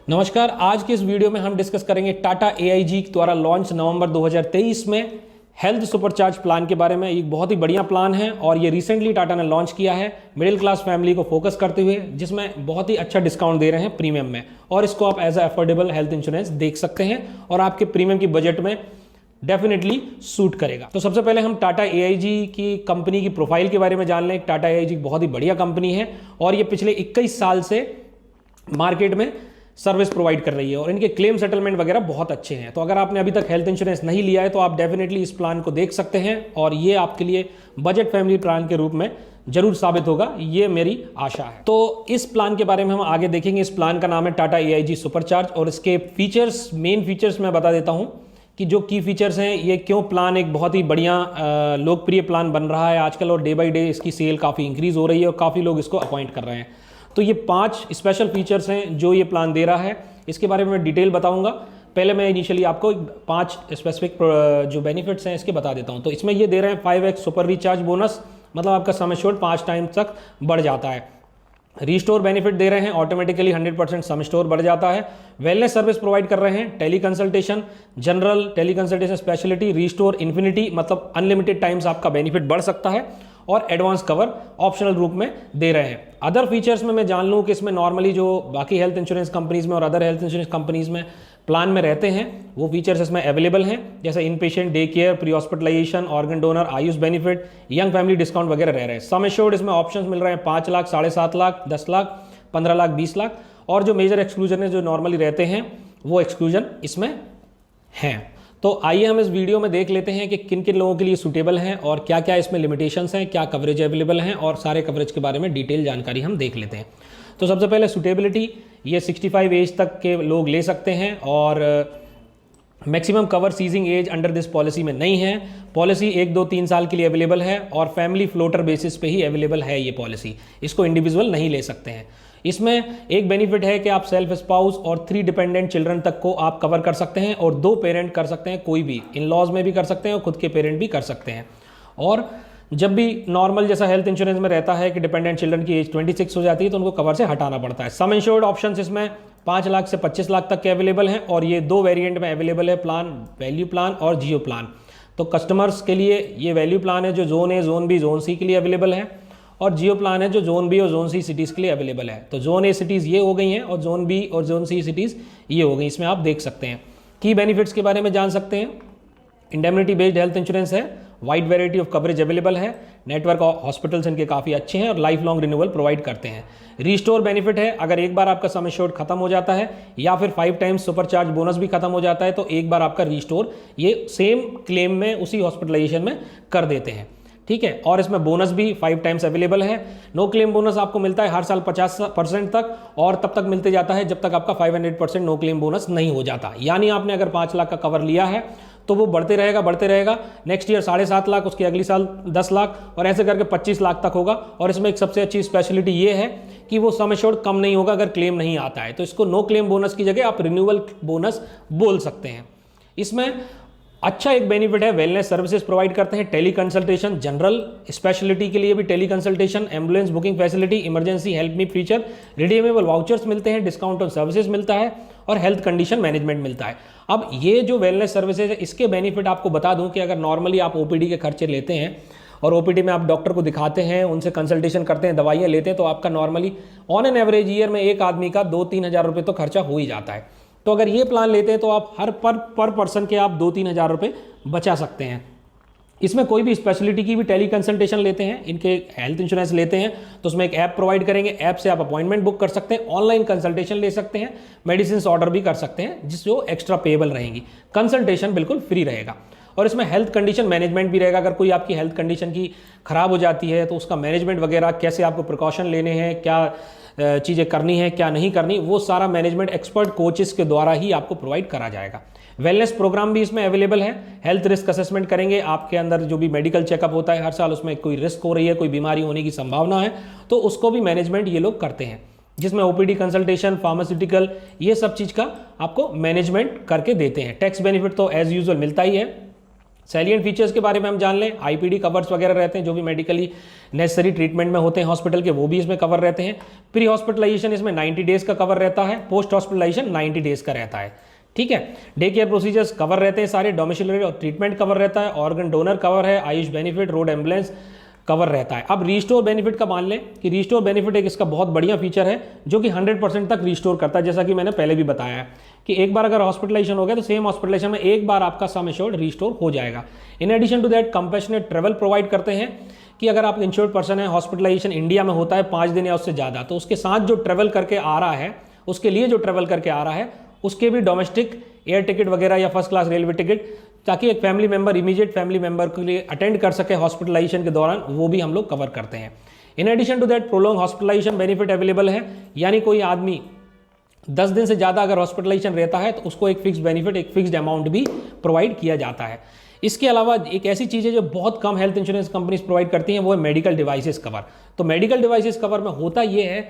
नमस्कार। आज के इस वीडियो में हम डिस्कस करेंगे टाटा AIG द्वारा लॉन्च नवंबर 2023 में हेल्थ सुपरचार्ज प्लान के बारे में। एक बहुत ही बढ़िया प्लान है और ये रिसेंटली टाटा ने लॉन्च किया है मिडिल क्लास फैमिली को फोकस करते हुए, जिसमें बहुत ही अच्छा डिस्काउंट दे रहे हैं प्रीमियम में, और इसको आप एज अफोर्डेबल हेल्थ इंश्योरेंस देख सकते हैं और आपके प्रीमियम की बजट में डेफिनेटली सूट करेगा। तो सबसे पहले हम टाटा AIG की कंपनी की प्रोफाइल के बारे में जान लें। टाटा AIG बहुत ही बढ़िया कंपनी है और ये पिछले 21 साल से मार्केट में सर्विस प्रोवाइड कर रही है और इनके क्लेम सेटलमेंट वगैरह बहुत अच्छे हैं। तो अगर आपने अभी तक हेल्थ इंश्योरेंस नहीं लिया है तो आप डेफिनेटली इस प्लान को देख सकते हैं और ये आपके लिए बजट फैमिली प्लान के रूप में जरूर साबित होगा, ये मेरी आशा है। तो इस प्लान के बारे में हम आगे देखेंगे। इस प्लान का नाम है टाटा AIG सुपरचार्ज और इसके फीचर्स, मेन फीचर्स मैं बता देता हूँ कि जो की फीचर्स हैं, ये क्यों प्लान एक बहुत ही बढ़िया लोकप्रिय प्लान बन रहा है आजकल, और डे बाई डे इसकी सेल काफ़ी इंक्रीज हो रही है और काफ़ी लोग इसको अपॉइंट कर रहे हैं। तो ये 5 स्पेशल फीचर्स हैं जो ये प्लान दे रहा है। इसके बारे में मैं डिटेल बताऊंगा। पहले मैं इनिशियली आपको 5 स्पेसिफिक जो बेनिफिट्स हैं इसके बता देता हूं। तो इसमें ये दे रहे हैं 5x सुपर रिचार्ज बोनस, मतलब आपका सम एश्योर्ड 5 टाइम तक बढ़ जाता है। रीस्टोर बेनिफिट दे रहे हैं, ऑटोमेटिकली 100% सम स्टोर बढ़ जाता है। वेलनेस सर्विस प्रोवाइड कर रहे हैं, tele consultation, general, tele consultation speciality, restore infinity, मतलब अनलिमिटेड टाइम्स आपका बेनिफिट बढ़ सकता है, और एडवांस कवर ऑप्शनल रूप में दे रहे हैं। अदर फीचर्स में मैं जान लूँ कि इसमें नॉर्मली जो बाकी हेल्थ इंश्योरेंस कंपनीज में और अदर हेल्थ इंश्योरेंस कंपनीज में प्लान में रहते हैं वो फीचर्स इसमें अवेलेबल हैं, जैसे in patient day care, pre hospitalization, organ donor, AYUSH benefit, young family discount वगैरह रह रहे हैं। सम एश्योर्ड इसमें ऑप्शंस मिल रहे हैं 5 लाख, 7.5 लाख, 10 लाख, 15 लाख, 20 लाख, और जो मेजर एक्सक्लूजन है जो नॉर्मली रहते हैं वो एक्सक्लूजन इसमें हैं। तो आइए हम इस वीडियो में देख लेते हैं कि किन किन लोगों के लिए सूटेबल हैं और क्या क्या इसमें लिमिटेशंस हैं, क्या कवरेज अवेलेबल हैं, और सारे कवरेज के बारे में डिटेल जानकारी हम देख लेते हैं। तो सबसे पहले सूटेबिलिटी, ये 65 एज तक के लोग ले सकते हैं और maximum cover ceasing age under this policy में नहीं है। पॉलिसी 1, 2, 3 साल के लिए अवेलेबल है और फैमिली फ्लोटर बेसिस पे ही अवेलेबल है ये पॉलिसी, इसको इंडिविजुअल नहीं ले सकते हैं। इसमें एक बेनिफिट है कि आप सेल्फ स्पाउस और 3 डिपेंडेंट चिल्ड्रन तक को आप कवर कर सकते हैं और 2 पेरेंट कर सकते हैं, कोई भी इन लॉज में भी कर सकते हैं और खुद के पेरेंट भी कर सकते हैं। और जब भी नॉर्मल जैसा हेल्थ इंश्योरेंस में रहता है कि डिपेंडेंट चिल्ड्रन की एज 26 हो जाती है तो उनको कवर से हटाना पड़ता है। सम इंश्योर्ड ऑप्शंस इसमें 5 लाख से 25 लाख तक के अवेलेबल हैं और ये 2 वेरिएंट में अवेलेबल है प्लान, वैल्यू प्लान और जियो प्लान। तो कस्टमर्स के लिए ये वैल्यू प्लान है जो zone A, zone B, zone C के लिए अवेलेबल है, और जियो प्लान है जो जोन बी और जोन सी सिटीज़ के लिए अवेलेबल है। तो जोन ए सिटीज़ ये हो गई हैं और जोन बी और जोन सी सिटीज़ ये हो गई, इसमें आप देख सकते हैं। की बेनिफिट्स के बारे में जान सकते हैं। इंडेमनिटी बेस्ड हेल्थ इंश्योरेंस है, wide variety of coverage available है, नेटवर्क हॉस्पिटल्स इनके काफ़ी अच्छे हैं और लाइफ लॉन्ग रिन्यूअल प्रोवाइड करते हैं। रीस्टोर बेनिफिट है, अगर एक बार आपका सम एश्योर्ड खत्म हो जाता है या फिर 5 टाइम्स सुपरचार्ज बोनस भी खत्म हो जाता है तो एक बार आपका रीस्टोर ये सेम क्लेम में उसी हॉस्पिटलाइजेशन में कर देते हैं, ठीक है। और इसमें बोनस भी 5 टाइम्स अवेलेबल है। नो क्लेम बोनस आपको मिलता है हर साल 50% तक, और तब तक मिलते जाता है जब तक आपका 500% नो क्लेम बोनस नहीं हो जाता। यानी आपने अगर 5 लाख का कवर लिया है तो वो बढ़ते रहेगा। नेक्स्ट ईयर 7.5 लाख, उसके अगली साल 10 लाख, और ऐसे करके 25 लाख तक होगा। और इसमें एक सबसे अच्छी स्पेशलिटी ये है कि वो सम एश्योर्ड कम नहीं होगा अगर क्लेम नहीं आता है, तो इसको नो क्लेम बोनस की जगह आप रिन्यूअल बोनस बोल सकते हैं। इसमें अच्छा एक बेनिफिट है, वेलनेस सर्विसेज प्रोवाइड करते हैं, टेली कंसल्टेशन, जनरल स्पेशलिटी के लिए भी tele consultation, ambulance booking facility, emergency help me feature, redeemable vouchers मिलते हैं, डिस्काउंट ऑन सर्विसेज मिलता है और हेल्थ कंडीशन मैनेजमेंट मिलता है। अब ये जो वेलनेस सर्विसेज है इसके बेनिफिट आपको बता दूं कि अगर नॉर्मली आप OPD के खर्चे लेते हैं और OPD में आप डॉक्टर को दिखाते हैं, उनसे कंसल्टेशन करते हैं, दवाइयाँ लेते हैं, तो आपका normally on an average year में एक आदमी का 2-3 हज़ार रुपये तो खर्चा हो ही जाता है। तो अगर ये प्लान लेते हैं तो आप हर पर पर्सन के आप 2-3 हज़ार रुपये बचा सकते हैं। इसमें कोई भी स्पेशलिटी की भी टेली कंसल्टेशन लेते हैं, इनके हेल्थ इंश्योरेंस लेते हैं तो उसमें एक ऐप प्रोवाइड करेंगे, ऐप से आप अपॉइंटमेंट बुक कर सकते हैं, ऑनलाइन कंसल्टेशन ले सकते हैं, मेडिसिन ऑर्डर भी कर सकते हैं जिससे एक्स्ट्रा पेएबल रहेंगी। कंसल्टेशन बिल्कुल फ्री रहेगा और इसमें हेल्थ कंडीशन मैनेजमेंट भी रहेगा। अगर कोई आपकी हेल्थ कंडीशन की खराब हो जाती है तो उसका मैनेजमेंट वगैरह, कैसे आपको प्रिकॉशन लेने हैं, क्या चीज़ें करनी है क्या नहीं करनी, वो सारा मैनेजमेंट एक्सपर्ट कोचेस के द्वारा ही आपको प्रोवाइड करा जाएगा। वेलनेस प्रोग्राम भी इसमें अवेलेबल है, हेल्थ रिस्क असेसमेंट करेंगे, आपके अंदर जो भी मेडिकल चेकअप होता है हर साल, उसमें कोई रिस्क हो रही है, कोई बीमारी होने की संभावना है तो उसको भी मैनेजमेंट ये लोग करते हैं, जिसमें OPD कंसल्टेशन, फार्मास्यूटिकल, ये सब चीज़ का आपको मैनेजमेंट करके देते हैं। टैक्स बेनिफिट तो एज यूजुअल मिलता ही है। सैलिएंट फीचर्स के बारे में हम जान लें, आईपीडी कवर्स वगैरह रहते हैं जो भी मेडिकली नेसेसरी ट्रीटमेंट में होते हैं हॉस्पिटल के, वो भी इसमें कवर रहते हैं। प्री हॉस्पिटलाइजेशन इसमें 90 डेज का कवर रहता है, पोस्ट हॉस्पिटलाइजेशन 90 डेज का रहता है, ठीक है। डे केयर प्रोसीजर्स कवर रहते हैं सारे, डोमिसिलरी और ट्रीटमेंट कवर रहता है, ऑर्गन डोनर कवर है, Ayush benefit, road ambulance cover रहता है। अब रिस्टोर बेनिफिट का मान लें कि रिस्टोर बेनिफिट एक इसका बहुत बढ़िया फीचर है जो कि 100% तक रिस्टोर करता है, जैसा कि मैंने पहले भी बताया है कि एक बार अगर हॉस्पिटलाइजेशन हो गया तो सेम हॉस्पिटलाइजेशन में एक बार आपका सम एश्योर्ड रिस्टोर हो जाएगा। In addition to that compassionate travel provide करते हैं कि अगर आप इंश्योर्ड पर्सन है, हॉस्पिटलाइजेशन इंडिया में होता है 5 दिन या उससे ज़्यादा, तो उसके साथ जो ट्रेवल करके आ रहा है, उसके लिए जो ट्रेवल करके आ रहा है उसके भी डोमेस्टिक एयर टिकट वगैरह या फर्स्ट क्लास रेलवे टिकट, ताकि एक family member, immediate family member के लिए अटेंड कर सके हॉस्पिटलाइजेशन के दौरान, वो भी हम लोग कवर करते हैं। In addition to that prolong hospitalisation benefit available है, यानी कोई आदमी 10 दिन से ज़्यादा अगर हॉस्पिटलाइजेशन रहता है तो उसको एक फिक्स बेनिफिट, एक फिक्स्ड अमाउंट भी प्रोवाइड किया जाता है। इसके अलावा एक ऐसी चीज़ है जो बहुत कम हेल्थ इंश्योरेंस कंपनीज प्रोवाइड करती हैं, वो है मेडिकल डिवाइसेस कवर। तो मेडिकल डिवाइसेस कवर में होता ये है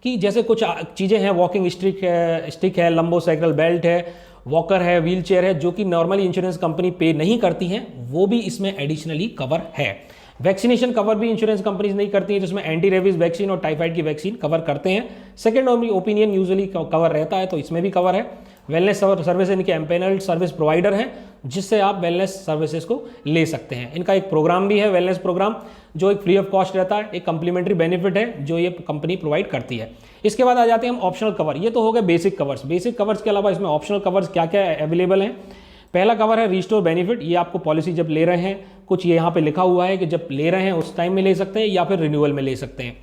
कि जैसे कुछ चीज़ें हैं, वॉकिंग स्टिक है, लंबोसाइकिल बेल्ट है, वॉकर है, व्हील चेयर है, जो कि नॉर्मली इंश्योरेंस कंपनी पे नहीं करती हैं, वो भी इसमें एडिशनली कवर है। वैक्सीनेशन कवर भी इंश्योरेंस कंपनीज नहीं करती है, जिसमें एंटी रेबीज वैक्सीन और टाइफाइड की वैक्सीन कवर करते हैं। सेकेंड ओपिनियन यूजुअली कवर रहता है, तो इसमें भी कवर है। वेलनेस सर्विस इनके एम्पेनल्ड सर्विस प्रोवाइडर हैं, जिससे आप वेलनेस सर्विसेज को ले सकते हैं। इनका एक प्रोग्राम भी है, वेलनेस प्रोग्राम, जो एक फ्री ऑफ कॉस्ट रहता है, एक कम्प्लीमेंट्री बेनिफिट है जो ये कंपनी प्रोवाइड करती है। इसके बाद आ जाते हैं हम ऑप्शनल कवर। ये तो हो गए बेसिक कवर्स। बेसिक कवर्स के अलावा इसमें ऑप्शनल कवर्स क्या क्या अवेलेबल हैं। पहला कवर है रिस्टोर बेनिफिट। ये आपको पॉलिसी जब ले रहे हैं, कुछ ये यहाँ पे लिखा हुआ है कि जब ले रहे हैं उस टाइम में ले सकते हैं या फिर रिन्यूअल में ले सकते हैं।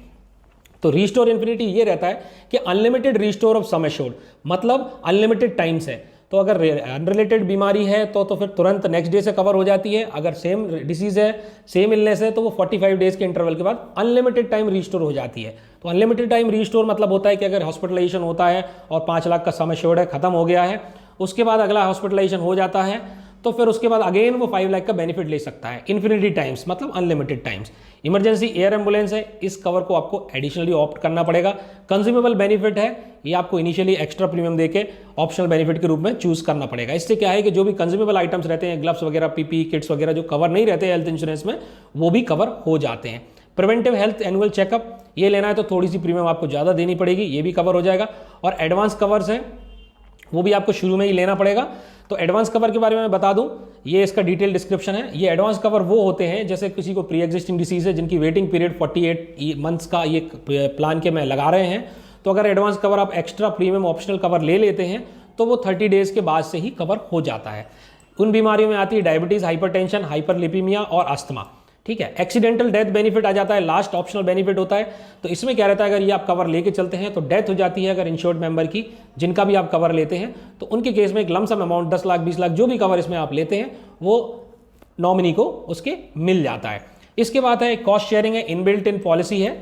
तो रिस्टोर इन्फिनिटी ये रहता है कि unlimited restore of sum assured, मतलब अनलिमिटेड टाइम्स है। तो अगर अनरिलेटेड बीमारी है तो फिर तुरंत नेक्स्ट डे से कवर हो जाती है। अगर सेम डिसीज है, सेम इलनेस है, तो वो 45 डेज के इंटरवल के बाद अनलिमिटेड टाइम रिस्टोर हो जाती है। तो अनलिमिटेड टाइम रिस्टोर मतलब होता है कि अगर हॉस्पिटलाइजेशन होता है और 5 लाख का सम एश्योर्ड है, खत्म हो गया है, उसके बाद अगला हॉस्पिटलाइजेशन हो जाता है, तो फिर उसके बाद अगेन वो 5 लाख का बेनिफिट ले सकता है। इन्फिनिटी टाइम्स मतलब unlimited times. Emergency air ambulance है, इस कवर को आपको एडिशनली ऑप्ट करना पड़ेगा। कंज्यूमेबल बेनिफिट है, ये आपको इनिशियली एक्स्ट्रा प्रीमियम देके ऑप्शनल बेनिफिट के रूप में चूज करना पड़ेगा। इससे क्या है कि जो भी कंज्यूमेबल आइटम्स रहते हैं, ग्लव्स वगैरह, पीपी किट्स वगैरह जो कवर नहीं रहते हेल्थ इंश्योरेंस में, वो भी कवर हो जाते हैं। प्रिवेंटिव हेल्थ एनुअल चेकअप ये लेना है तो थोड़ी सी प्रीमियम आपको ज़्यादा देनी पड़ेगी, ये भी कवर हो जाएगा। और एडवांस कवर्स है, वो भी आपको शुरू में ही लेना पड़ेगा। तो एडवांस कवर के बारे में मैं बता दूं, ये इसका डिटेल डिस्क्रिप्शन है। ये एडवांस कवर वो होते हैं जैसे किसी को प्री एग्जिस्टिंग डिसीज है, जिनकी वेटिंग पीरियड 48 मंथ्स का ये प्लान के में लगा रहे हैं, तो अगर एडवांस कवर आप एक्स्ट्रा प्रीमियम ऑप्शनल कवर ले लेते हैं तो वो 30 डेज के बाद से ही कवर हो जाता है। उन बीमारियों में आती है डायबिटीज, हाइपरटेंशन, हाइपरलिपिमिया और अस्थमा, ठीक है। एक्सीडेंटल डेथ बेनिफिट आ जाता है, लास्ट ऑप्शनल बेनिफिट होता है। तो इसमें क्या रहता है, अगर ये आप कवर लेके चलते हैं तो डेथ हो जाती है अगर इंश्योर्ड मेंबर की, जिनका भी आप कवर लेते हैं, तो उनके केस में एक लमसम अमाउंट 10 लाख 20 लाख जो भी कवर इसमें आप लेते हैं वो नॉमिनी को उसके मिल जाता है। इसके बाद है कॉस्ट शेयरिंग है, इनबिल्ट इन पॉलिसी है।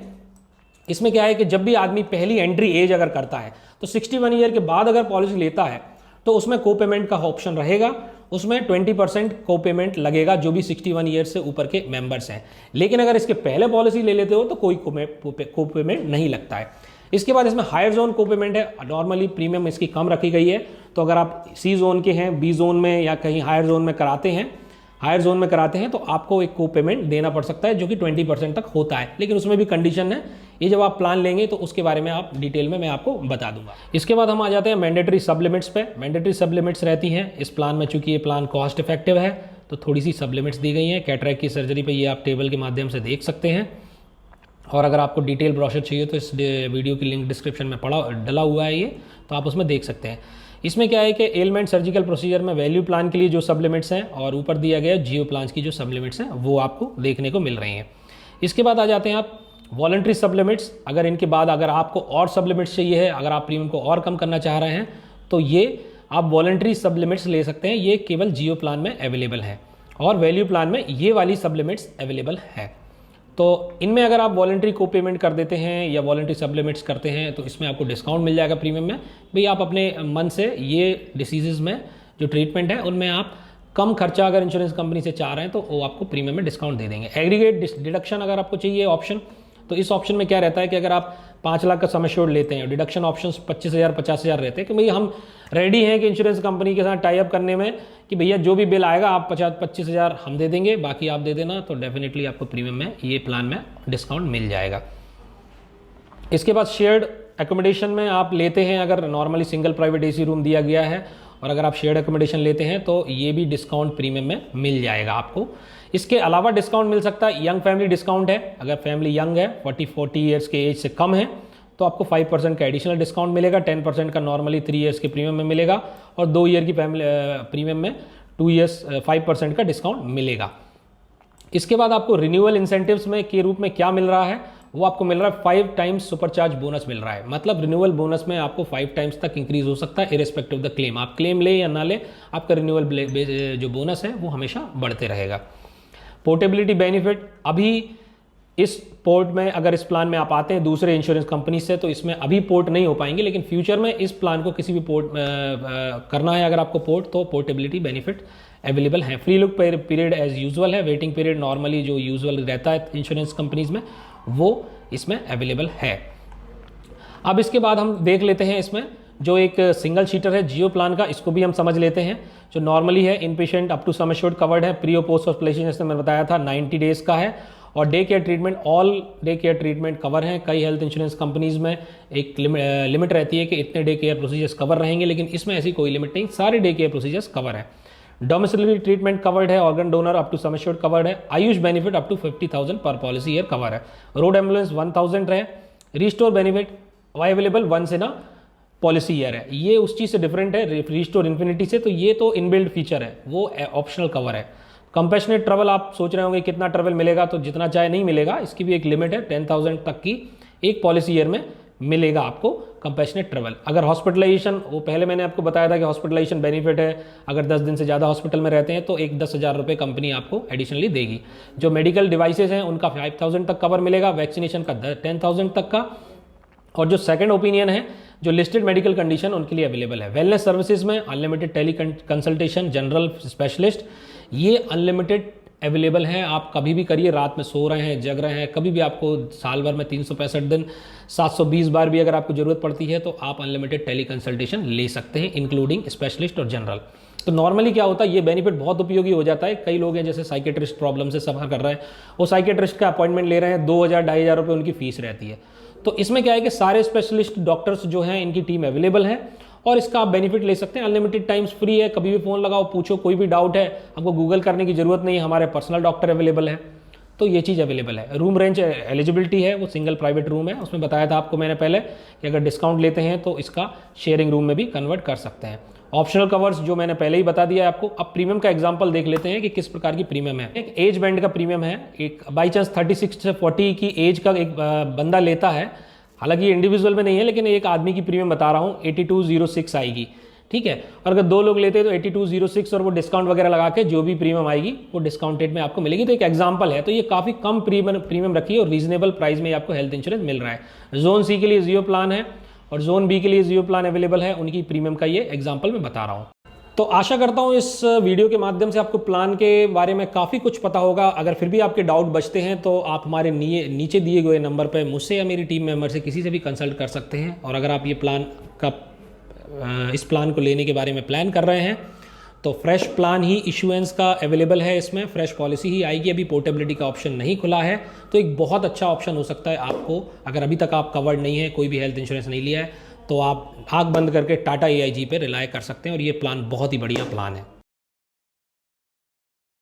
इसमें क्या है कि जब भी आदमी पहली एंट्री एज अगर करता है तो 61 ईयर के बाद अगर पॉलिसी लेता है तो उसमें को पेमेंट का ऑप्शन रहेगा। उसमें 20% को पेमेंट लगेगा जो भी 61 ईयर से ऊपर के मेंबर्स हैं। लेकिन अगर इसके पहले पॉलिसी ले लेते हो तो कोई को पेमेंट नहीं लगता है। इसके बाद इसमें हायर जोन को पेमेंट है। नॉर्मली प्रीमियम इसकी कम रखी गई है, तो अगर आप सी जोन के हैं, बी जोन में या कहीं हायर जोन में कराते हैं तो आपको एक को पेमेंट देना पड़ सकता है जो कि 20% तक होता है। लेकिन उसमें भी कंडीशन है, ये जब आप प्लान लेंगे तो उसके बारे में आप डिटेल में मैं आपको बता दूंगा। इसके बाद हम आ जाते हैं मैंडेटरी सब्लिमिट्स पे। मैंडेटरी सब्लिमिट्स रहती हैं इस प्लान में, चूंकि ये प्लान कॉस्ट इफेक्टिव है तो थोड़ी सी सब्लिमिट्स दी गई हैं। कैटरैक्ट की सर्जरी पे ये आप टेबल के माध्यम से देख सकते हैं। और अगर आपको डिटेल ब्रोशर चाहिए तो इस वीडियो की लिंक डिस्क्रिप्शन में डला हुआ है ये, तो आप उसमें देख सकते हैं। इसमें क्या है कि एलिमेंट सर्जिकल प्रोसीजर में वैल्यू प्लान के लिए जो सब्लिमिट्स हैं और ऊपर दिया गया जियो प्लान्स की जो सब्लिमिट्स हैं वो आपको देखने को मिल रही हैं। इसके बाद आ जाते हैं आप वॉलंटरी सब्लिमिट्स। अगर इनके बाद अगर आपको और सब्लिमिट्स चाहिए है, अगर आप प्रीमियम को और कम करना चाह रहे हैं तो ये आप वॉलंटरी सब्लिमिट्स ले सकते हैं। ये केवल जियो प्लान में अवेलेबल है और वैल्यू प्लान में ये वाली सब्लिमिट्स अवेलेबल है। तो इनमें अगर आप वॉलंटरी को पेमेंट कर देते हैं या वॉलंटरी सब्लिमिट्स करते हैं तो इसमें आपको डिस्काउंट मिल जाएगा प्रीमियम में। भाई आप अपने मन से ये डिसीज़ में जो ट्रीटमेंट है उनमें आप कम खर्चा अगर इंश्योरेंस कंपनी से चाह रहे हैं तो वो आपको प्रीमियम में डिस्काउंट दे देंगे। एग्रीगेट डिडक्शन अगर आपको चाहिए ऑप्शन, तो इस ऑप्शन में क्या रहता है कि अगर आप 5 लाख का सम एश्योर्ड लेते हैं, डिडक्शन ऑप्शंस 25,000 50,000 रहते हैं कि भैया हम रेडी हैं कि इंश्योरेंस कंपनी के साथ टाई अप करने में कि भैया जो भी बिल आएगा आप 25,000 हम दे देंगे, बाकी आप दे देना, तो डेफिनेटली आपको प्रीमियम में ये प्लान में डिस्काउंट मिल जाएगा। इसके बाद शेयर्ड एकोमोडेशन में आप लेते हैं, अगर normally single private AC room दिया गया है और अगर आप शेयर्ड एकोमोडेशन लेते हैं तो ये भी डिस्काउंट प्रीमियम में मिल जाएगा आपको। इसके अलावा डिस्काउंट मिल सकता है, यंग फैमिली डिस्काउंट है, अगर फैमिली यंग है 40 ईयर्स के एज से कम है तो आपको 5% का एडिशनल डिस्काउंट मिलेगा, 10% का नॉर्मली 3 ईयर्स के प्रीमियम में मिलेगा और 2 ईयर की फैमिली प्रीमियम में 2 ईयर्स 5% का डिस्काउंट मिलेगा। इसके बाद आपको रिन्यूअल इंसेंटिव्स में के रूप में क्या मिल रहा है, वो आपको मिल रहा है 5 टाइम्स सुपरचार्ज बोनस मिल रहा है। मतलब रिन्यूअल बोनस में आपको 5 टाइम्स तक इंक्रीज हो सकता है इरेस्पेक्टिव ऑफ द क्लेम, आप क्लेम ले या ना ले, आपका रिन्यूअल जो बोनस है वो हमेशा बढ़ते रहेगा। पोर्टेबिलिटी बेनिफिट, अभी इस पोर्ट में अगर इस प्लान में आप आते हैं दूसरे इंश्योरेंस कंपनी से तो इसमें अभी पोर्ट नहीं हो पाएंगे, लेकिन फ्यूचर में इस प्लान को किसी भी पोर्ट करना है अगर आपको पोर्ट, तो पोर्टेबिलिटी बेनिफिट अवेलेबल है। Free look period as usual है, वेटिंग पीरियड नॉर्मली जो यूजुअल रहता है इंश्योरेंस कंपनीज में वो इसमें अवेलेबल है। अब इसके बाद हम देख लेते हैं इसमें जो एक सिंगल सीटर है जियो प्लान का, इसको भी हम समझ लेते हैं। जो नॉर्मली है in patient up to sum assured covered है, प्री और पोस्ट हॉस्पिटलाइजेशन जैसे मैंने बताया था 90 डेज का है और day care treatment, all day care treatment cover है। कई हेल्थ इंश्योरेंस कंपनीज में एक लिमिट रहती है कि इतने डे केयर प्रोसीजर्स कवर रहेंगे, लेकिन इसमें ऐसी कोई लिमिट नहीं, सारे डे केयर प्रोसीजर्स कवर है। डोमिसिलरी ट्रीटमेंट कवर्ड है, organ donor up to sum assured covered है, Ayush benefit up to 50,000 per policy year cover है, रोड एम्बुलेंस 1000 है, restore benefit available once in a policy year है। ये उस चीज़ से different है रिस्टोर इन्फिनिटी से, तो ये तो इनबिल्ड फीचर है, वो ऑप्शनल कवर है। कंपैशनेट ट्रैवल, आप सोच रहे होंगे कितना ट्रैवल मिलेगा, तो जितना चाहे नहीं मिलेगा, इसकी भी एक लिमिट है, 10,000 तक की एक पॉलिसी ईयर में मिलेगा आपको कंपैशनेट ट्रैवल। अगर हॉस्पिटलाइजेशन, वो पहले मैंने आपको बताया था कि हॉस्पिटलाइजेशन बेनिफिट है, अगर 10 दिन से ज़्यादा हॉस्पिटल में रहते हैं तो एक 10,000 रुपये कंपनी आपको एडिशनली देगी। जो मेडिकल डिवाइसेज हैं उनका 5,000 तक कवर मिलेगा, वैक्सीनेशन का 10,000 तक का, और जो सेकंड ओपिनियन है जो लिस्टेड मेडिकल कंडीशन उनके लिए अवेलेबल है। वेलनेस सर्विसेज में unlimited tele consultation, general specialist, ये अनलिमिटेड अवेलेबल है, आप कभी भी करिए, रात में सो रहे हैं जग रहे हैं, कभी भी आपको साल भर में 365 दिन 720 बार भी अगर आपको ज़रूरत पड़ती है तो आप अनलिमिटेड टेली कंसल्टेशन ले सकते हैं, इंक्लूडिंग स्पेशलिस्ट और जनरल। तो नॉर्मली क्या होता है, ये बेनिफिट बहुत उपयोगी हो जाता है। कई लोग हैं जैसे साइकेट्रिस्ट प्रॉब्लम से सफ़र कर रहे हैं, वो साइकेट्रिस्ट का अपॉइंटमेंट ले रहे हैं, 2,000-2,500 रुपये उनकी फीस रहती है। तो इसमें क्या है कि सारे स्पेशलिस्ट डॉक्टर्स जो हैं इनकी टीम अवेलेबल है और इसका आप बेनिफिट ले सकते हैं। अनलिमिटेड टाइम्स फ्री है, कभी भी फ़ोन लगाओ, पूछो, कोई भी डाउट है, आपको गूगल करने की ज़रूरत नहीं है, हमारे पर्सनल डॉक्टर अवेलेबल है, तो ये चीज़ अवेलेबल है। रूम रेंज एलिजिबिलिटी है, वो सिंगल प्राइवेट रूम है, उसमें बताया था आपको मैंने पहले कि अगर डिस्काउंट लेते हैं तो इसका शेयरिंग रूम में भी कन्वर्ट कर सकते हैं। ऑप्शनल कवर्स जो मैंने पहले ही बता दिया है आपको। अब प्रीमियम का एग्जांपल देख लेते हैं कि किस प्रकार की प्रीमियम है। एक एज बैंड का प्रीमियम है, एक बाई चांस 36 से 40 की एज का एक बंदा लेता है, हालांकि ये इंडिविजुअल में नहीं है, लेकिन एक आदमी की प्रीमियम बता रहा हूँ, 8206 आएगी, ठीक है। और अगर 2 लोग लेते हैं तो 8206 और वो डिस्काउंट वगैरह लगा के जो भी प्रीमियम आएगी वो डिस्काउंटेड में आपको मिलेगी। तो एक एग्जांपल है, तो ये काफ़ी कम प्रीमियम रखी है और रीजनेबल प्राइस में आपको हेल्थ इंश्योरेंस मिल रहा है। जोन सी के लिए जियो प्लान है और जोन बी के लिए जियो प्लान अवेलेबल है, उनकी प्रीमियम का ये एग्जाम्पल मैं बता रहा हूँ। तो आशा करता हूँ इस वीडियो के माध्यम से आपको प्लान के बारे में काफ़ी कुछ पता होगा। अगर फिर भी आपके डाउट बचते हैं तो आप हमारे नीचे दिए गए नंबर पर मुझसे या मेरी टीम मेंबर से किसी से भी कंसल्ट कर सकते हैं। और अगर आप ये प्लान का इस प्लान को लेने के बारे में प्लान कर रहे हैं तो फ्रेश प्लान ही इशुएंस का अवेलेबल है, इसमें फ्रेश पॉलिसी ही आएगी, अभी पोर्टेबिलिटी का ऑप्शन नहीं खुला है। तो एक बहुत अच्छा ऑप्शन हो सकता है आपको, अगर अभी तक आप कवर्ड नहीं है, कोई भी हेल्थ इंश्योरेंस नहीं लिया है, तो आप आँख बंद करके टाटा AIG पे रिलाय कर सकते हैं और ये प्लान बहुत ही बढ़िया प्लान है।